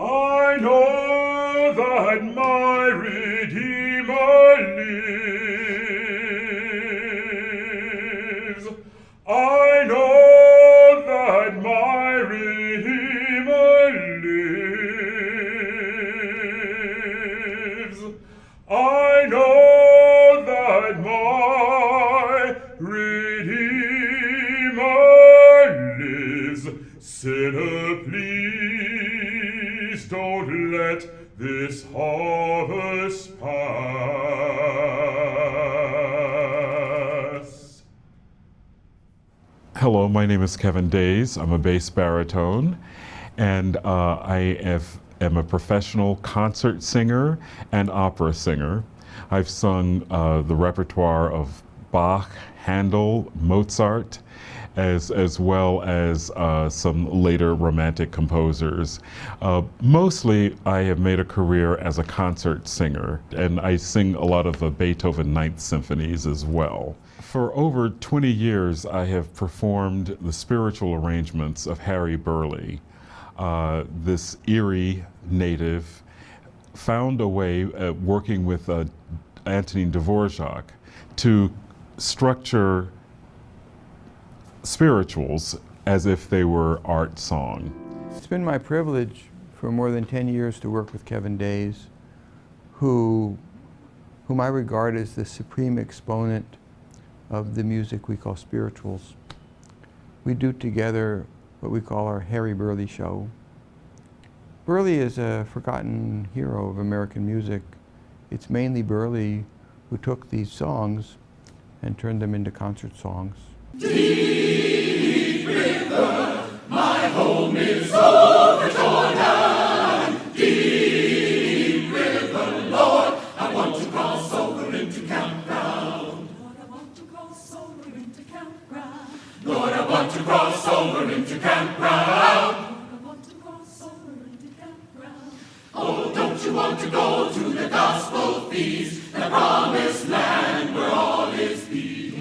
I know that my Redeemer lives. I know that my Redeemer lives. I know that my Redeemer lives. Sinner, please don't let this harvest pass. Hello, my name is Kevin Days. I'm a bass baritone, and am a professional concert singer and opera singer. I've sung the repertoire of Bach, Handel, Mozart, as well as some later romantic composers. Mostly, I have made a career as a concert singer, and I sing a lot of Beethoven Ninth Symphonies as well. For over 20 years, I have performed the spiritual arrangements of Harry Burleigh. This Erie native found a way, working with Antonin Dvorak, to structure spirituals as if they were art song. It's been my privilege for more than 10 years to work with Kevin Days, whom I regard as the supreme exponent of the music we call spirituals. We do together what we call our Harry Burleigh show. Burleigh is a forgotten hero of American music. It's mainly Burleigh who took these songs and turned them into concert songs. Deep river, my home is over Jordan. Deep river, Lord, I want to cross over into campground. Lord, I want to cross over into campground. Lord, I want to cross over into campground. Oh, don't you want to go to the gospel feast, the promised land where all is peace?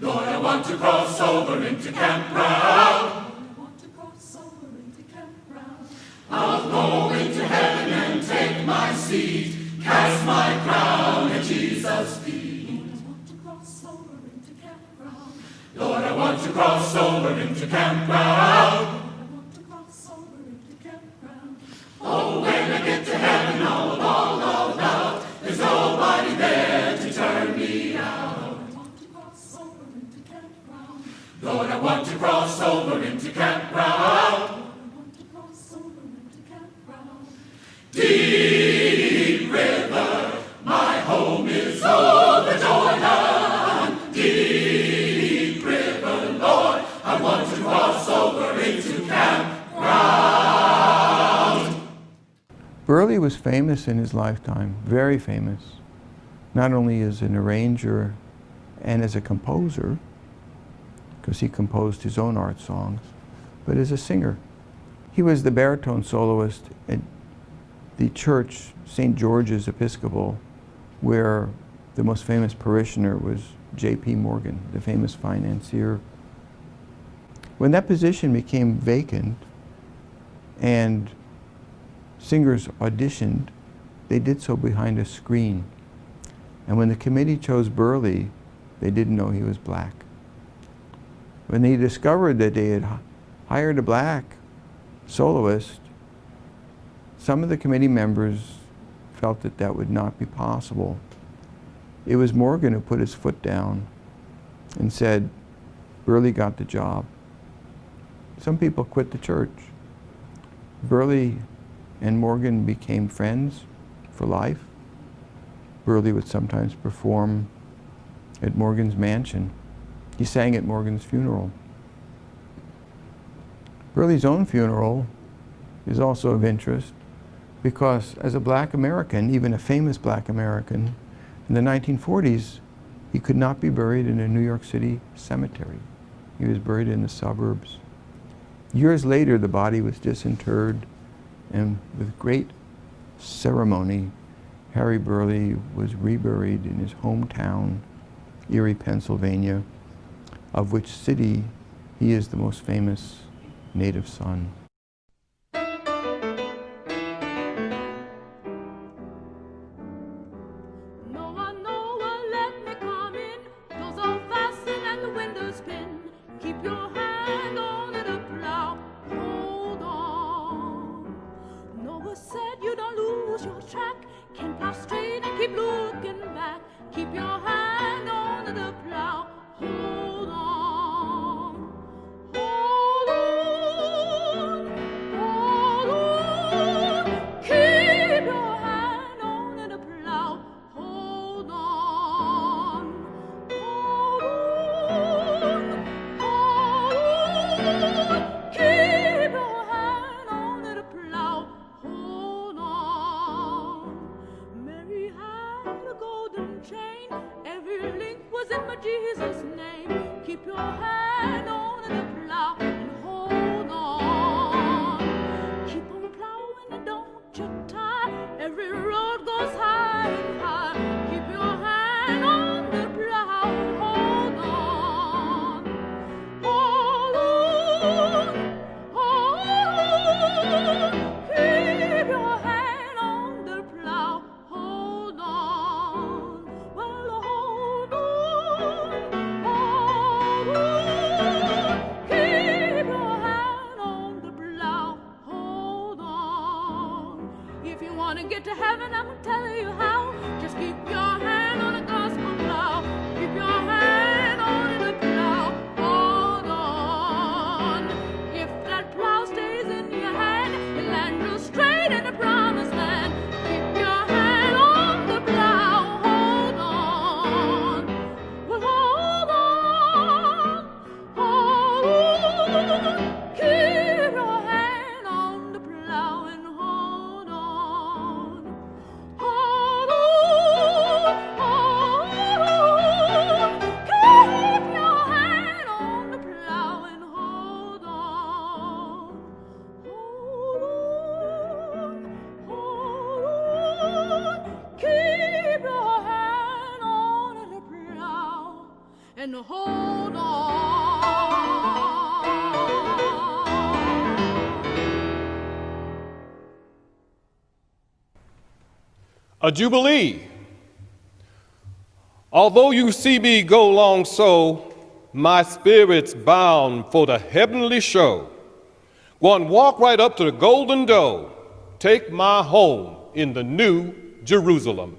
Lord, I want to cross over into campground. I'll go into heaven and take my seat, cast my crown at Jesus' feet. Lord, I want to cross over into campground. Oh, when I get to heaven, I'll bawl all out. There's nobody there to turn me out. Lord, I want to cross over into campground. Deep river, my home is over Jordan. Deep river, Lord, I want to cross over into campground. Burleigh was famous in his lifetime, very famous, not only as an arranger and as a composer, because he composed his own art songs, but as a singer. He was the baritone soloist at the church, St. George's Episcopal, where the most famous parishioner was J.P. Morgan, the famous financier. When that position became vacant and singers auditioned, they did so behind a screen. And when the committee chose Burleigh, they didn't know he was black. When they discovered that they had hired a black soloist, some of the committee members felt that that would not be possible. It was Morgan who put his foot down and said, Burleigh got the job. Some people quit the church. Burleigh and Morgan became friends for life. Burleigh would sometimes perform at Morgan's mansion. He sang at Morgan's funeral. Burleigh's own funeral is also of interest because as a black American, even a famous black American, in the 1940s, he could not be buried in a New York City cemetery. He was buried in the suburbs. Years later, the body was disinterred, and with great ceremony, Harry Burleigh was reburied in his hometown, Erie, Pennsylvania, of which city he is the most famous native son. Keep your hand on the plow. Hold on. Mary had a golden chain. Every link was in my Jesus' name. Keep your hand on the plow and hold on. Keep on plowing and don't you tire. Every road goes high and high. Keep your hand on the plow. Hold on. Hold on. Hold on. Keep your hand on the plow. Hold on. Well, hold on. Hold on. Keep your hand on the plow. Hold on. If you want to get to heaven, I'm going to tell you how. Just keep your hand on the gospel plow. Keep your hand on the plow. Hold on. If that plow stays in your hand, you'll land real straight in the promised land. Keep your hand on the plow. Hold on. Well, hold on. Hold on. Keep your hand on the plow and hold on. Hold on. Hold on. Keep your hand on the plow and hold on. Hold on. Hold on. Keep your hand on the plow and hold on. A jubilee. Although you see me go long so, my spirit's bound for the heavenly show. Go and walk right up to the golden door, take my home in the new Jerusalem.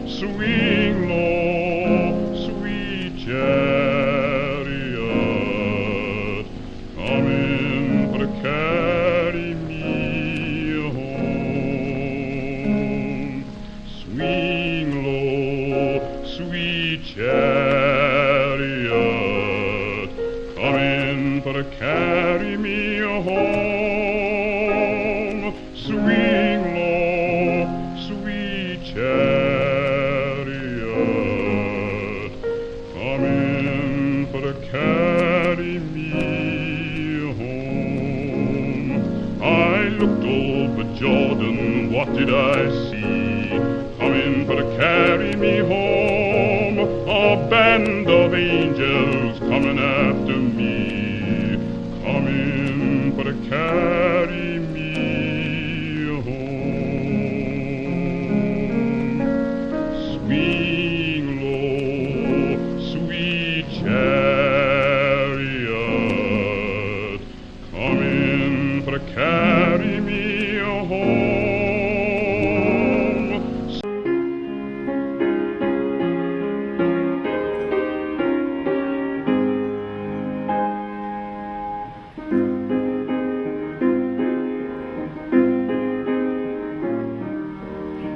Swing low. sweet chariot, coming for to carry me home. Swing low, sweet chariot, coming for to carry me home. I looked over Jordan, what did I see? Coming for to carry me home, a band of angels coming after me, coming for to carry me home. Swing low, sweet chariot, coming for to carry me home.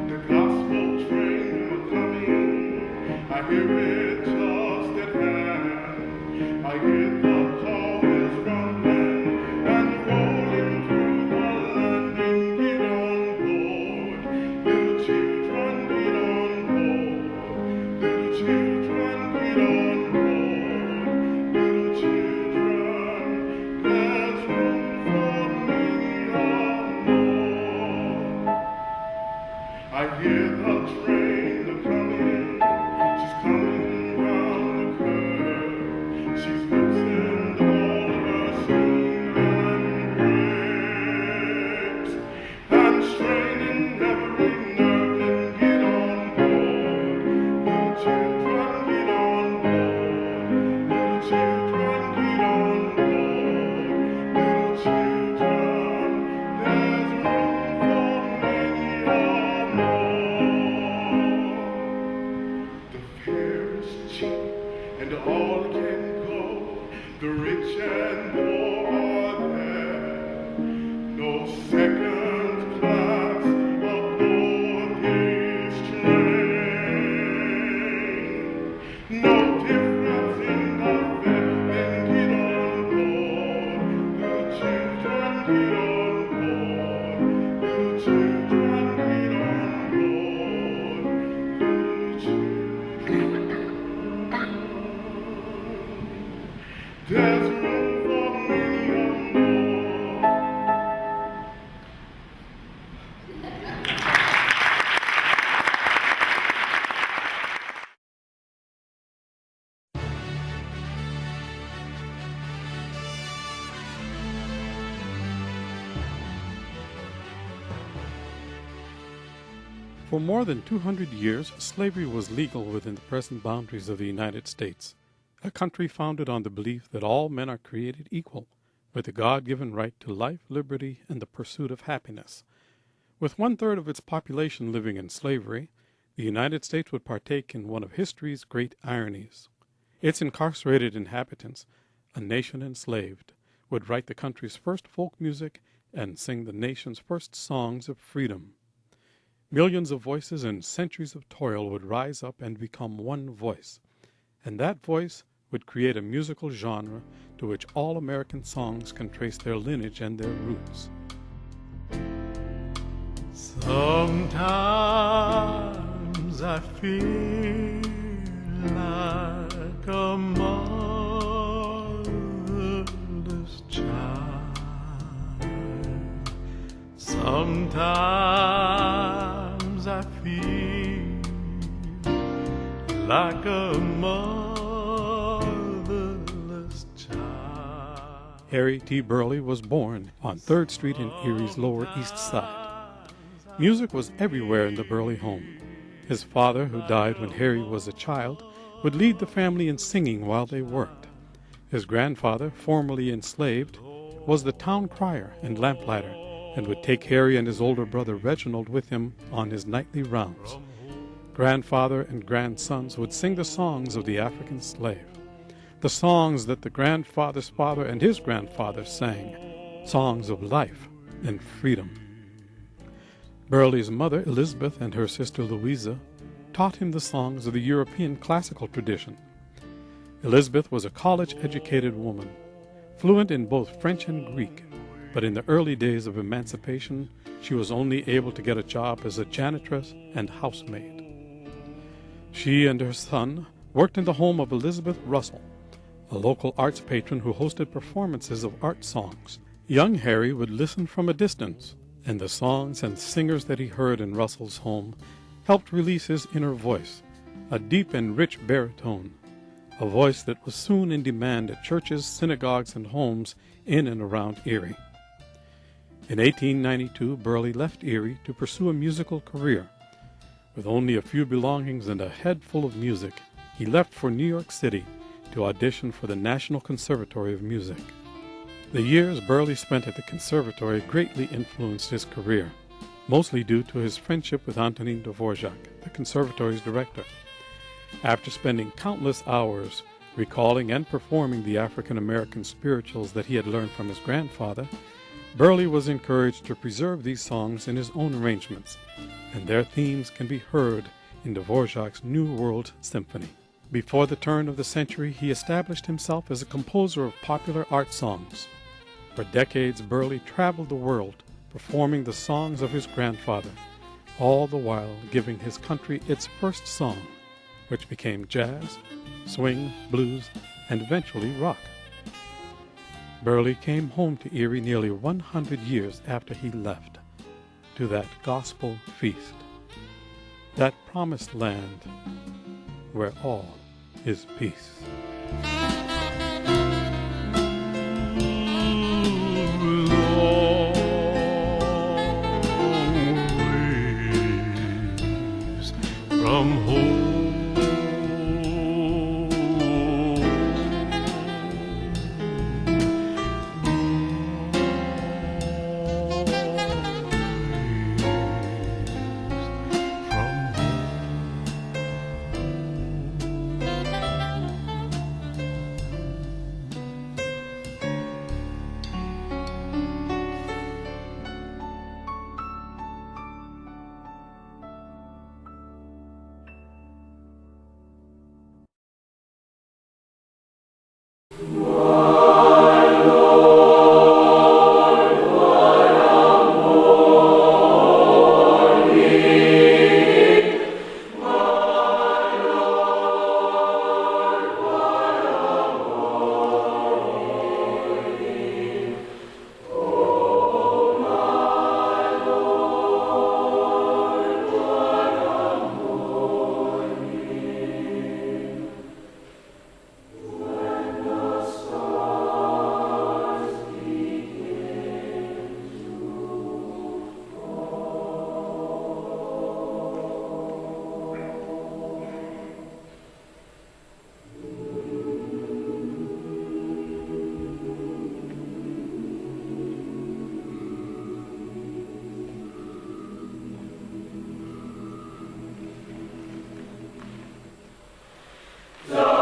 The gospel train coming, I hear it just at hand. I hear the call is rumbling and rolling through the landing. Get on board, little children, get on board. Little children, get on board. Little children, there's room for many more. I hear the train a-coming, she's coming round the curve. She's loosened all her steam and brakes, and straining every nerve and get on board. Little children, get on board. Little children, get on board. Little children, there's room for many more. The fare is cheap and all can go. The rich and poor are there. No second class aboard this train. No difference in the fare. Then get on board. Little children, get on board. Little children, get on board. Little children. There's room for many more. For more than 200 years, slavery was legal within the present boundaries of the United States, a country founded on the belief that all men are created equal, with a God-given right to life, liberty, and the pursuit of happiness. With 1/3 of its population living in slavery, the United States would partake in one of history's great ironies. Its incarcerated inhabitants, a nation enslaved, would write the country's first folk music and sing the nation's first songs of freedom. Millions of voices and centuries of toil would rise up and become one voice, and that voice would create a musical genre to which all American songs can trace their lineage and their roots. Sometimes I feel like a motherless child. Sometimes I feel like a motherless child. Harry T. Burleigh was born on 3rd Street in Erie's Lower East Side. Music was everywhere in the Burleigh home. His father, who died when Harry was a child, would lead the family in singing while they worked. His grandfather, formerly enslaved, was the town crier and lamplighter, and would take Harry and his older brother Reginald with him on his nightly rounds. Grandfather and grandsons would sing the songs of the African slave, the songs that the grandfather's father and his grandfather sang, songs of life and freedom. Burleigh's mother, Elizabeth, and her sister Louisa taught him the songs of the European classical tradition. Elizabeth was a college-educated woman, fluent in both French and Greek, but in the early days of emancipation, she was only able to get a job as a janitress and housemaid. She and her son worked in the home of Elizabeth Russell, a local arts patron who hosted performances of art songs. Young Harry would listen from a distance, and the songs and singers that he heard in Russell's home helped release his inner voice, a deep and rich baritone, a voice that was soon in demand at churches, synagogues, and homes in and around Erie. In 1892, Burleigh left Erie to pursue a musical career. With only a few belongings and a head full of music, he left for New York City to audition for the National Conservatory of Music. The years Burleigh spent at the conservatory greatly influenced his career, mostly due to his friendship with Antonin Dvorak, the conservatory's director. After spending countless hours recalling and performing the African-American spirituals that he had learned from his grandfather, Burleigh was encouraged to preserve these songs in his own arrangements, and their themes can be heard in Dvorak's New World Symphony. Before the turn of the century, he established himself as a composer of popular art songs. For decades, Burleigh traveled the world performing the songs of his grandfather, all the while giving his country its first song, which became jazz, swing, blues, and eventually rock. Burleigh came home to Erie nearly 100 years after he left, to that gospel feast, that promised land where all is peace. From home, The